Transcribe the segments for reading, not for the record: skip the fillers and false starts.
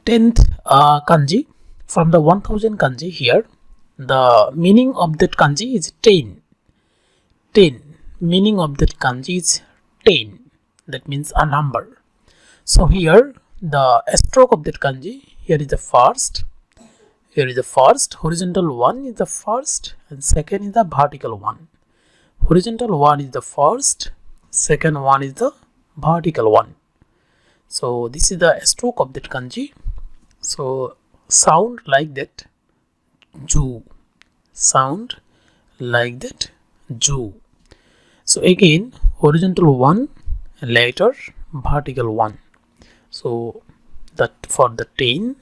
10th kanji. From the 1000 kanji here, the meaning of that kanji is 10. 10. Meaning of that kanji is 10. That means a number. So here the stroke of that kanji, here is the first. Here is the first. Horizontal one is the first, and second is the vertical one. Horizontal one is the first, second one is the vertical one. So this is the stroke of that kanji. So sound like that, ju. Sound like that, ju. So again horizontal one, later vertical one. So that for the 10.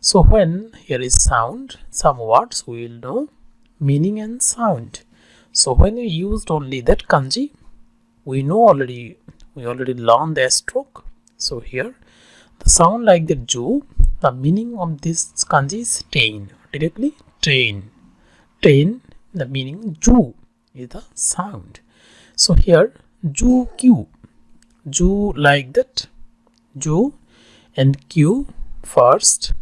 So when here is sound, some words we will know meaning and sound. So when we used only that kanji, we already learned the stroke. So here the sound like the ju, the meaning of this kanji is 10. Directly 10. 10, the meaning ju is the sound. So here ju q. Ju like that, ju, and q first,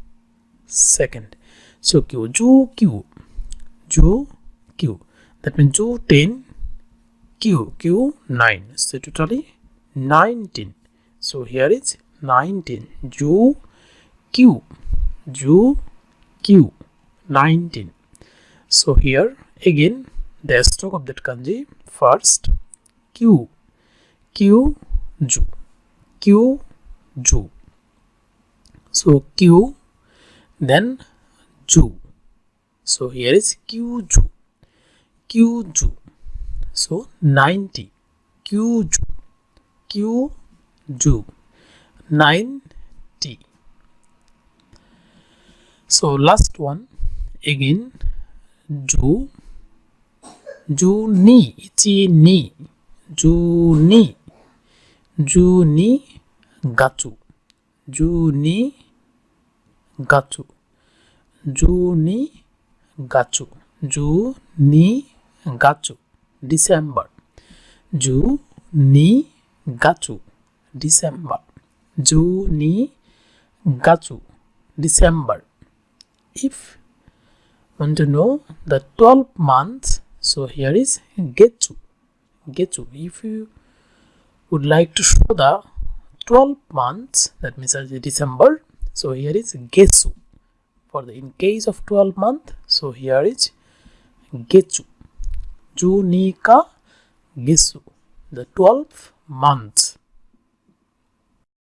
second. So q, ju q, ju q. That means ju 10, q 9. So totally 19. So here is 19. Ju q, 19. So here again the stroke of that kanji, first q, ju, q ju. So q, then ju. So here is q ju. So 90. q ju 90. So last one again, ju ni, ju ni gachu, ju ni gachu, December, ju ni gachu, December, ju ni gachu, December. If want to know the 12 months, so here is getchu. If you would like to show the 12 months, that means as December, so here is gesu. For the in case of 12 month, so here is gechu. Ju ni ka gesu, the 12 months.